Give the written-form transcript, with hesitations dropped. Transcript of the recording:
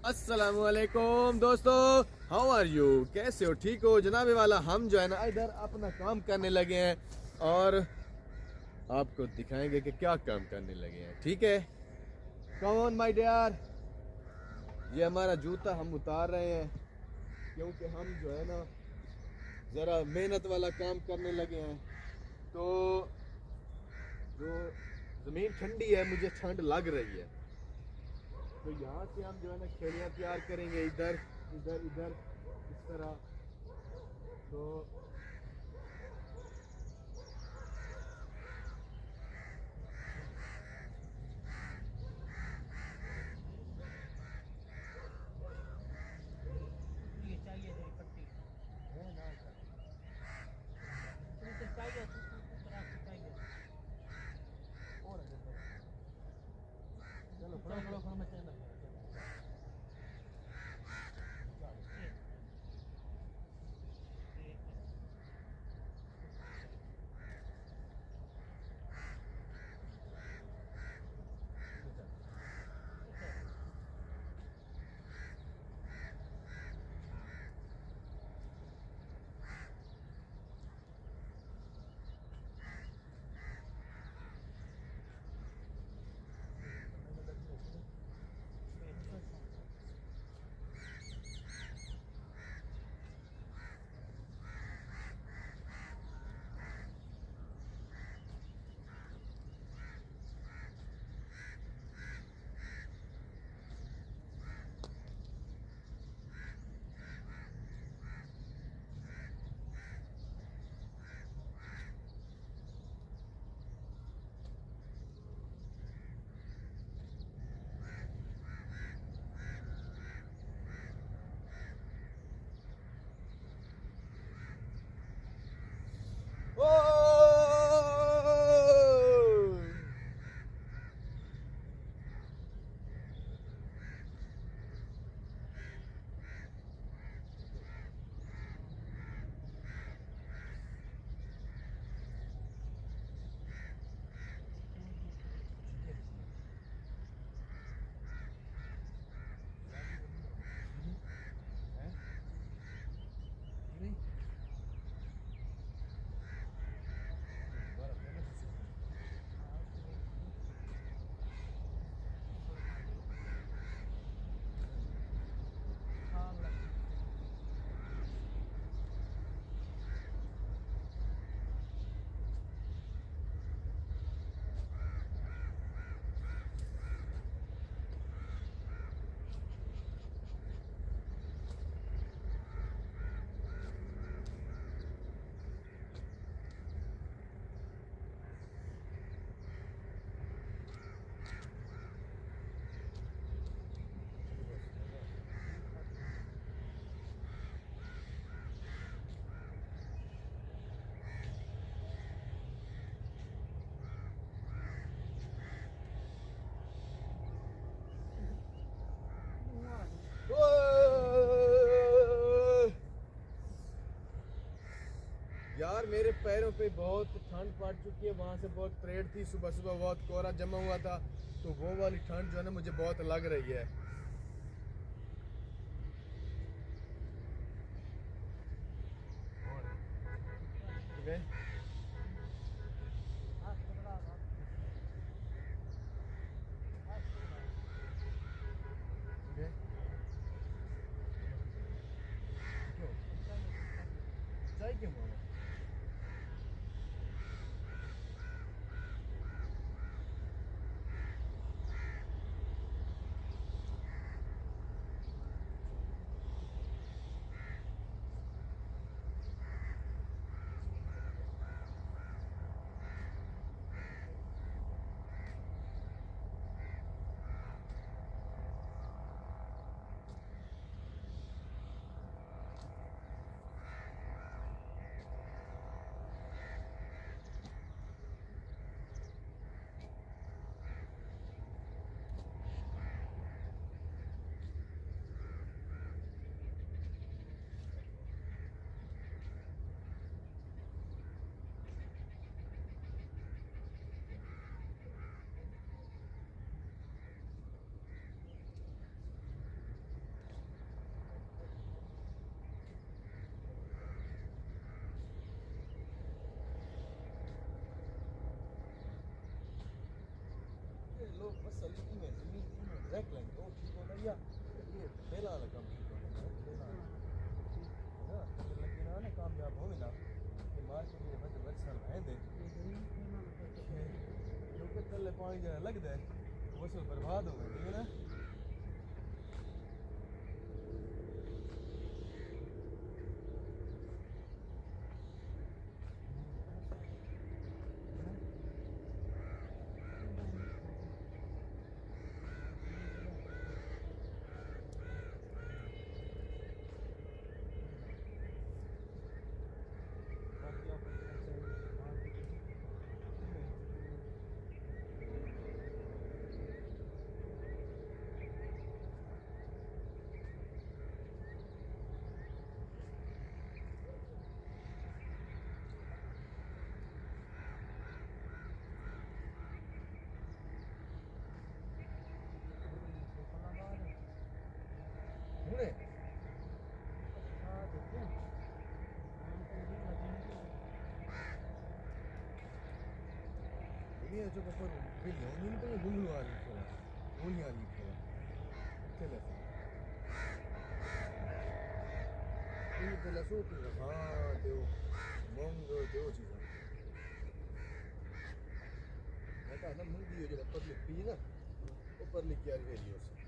अस्सलामुअलैकुम दोस्तों, how are you? कैसे हो? ठीक हो जनाबे वाला? हम जो है ना इधर अपना काम करने लगे हैं और आपको दिखाएंगे कि क्या काम करने लगे हैं। ठीक है, कौन माय डियर, ये हमारा जूता हम उतार रहे हैं क्योंकि हम जो है ना ज़रा मेहनत वाला काम करने लगे हैं। तो जो ज़मीन ठंडी है, मुझे ठंड लग रही है, तो यहाँ से हम जो है ना खेलियाँ तैयार करेंगे, इधर इधर इधर इस तरह। तो ये चाहिए तेरी पट्टी है ना, तू तो चाहिए तू तरह से चाहिए और आगे बढ़ो। चलो तू खड़ो खड़ो चाहिए खड़ो, मैं चल लग चलो चलो। एक एक चल ओ हाँ लग यार, मेरे पैरों पे बहुत ठंड पड़ चुकी है। वहां से बहुत परेड थी, सुबह सुबह बहुत कोहरा जमा हुआ था, तो वो वाली ठंड जो है ना मुझे बहुत लग रही है। ठीक है, हाथ पकड़ा हाथ हाथ पकड़ा ठीक है। क्यों चाहिए तो चाहिए चाहिए क्यों मामा? रख लेंगे वो ठीक होना या ये पहला वाला काम ठीक होना पहला है ना लेकिन ना कामयाब हो ना कि मार्केट में बड़े बड़े साल आए थे क्योंकि तले पानी जरा लगता है वो सब बर्बाद हो गए ठीक है ना Ini aja kau pun video ni pun dulu ali kau, dulu ali kau. Kelas. Ini kelas tu हाँ दो मंगो दो चीज़ मैं कहा ना मंगी हो जो ऊपर लिखी है ना ऊपर लिखी आ रही है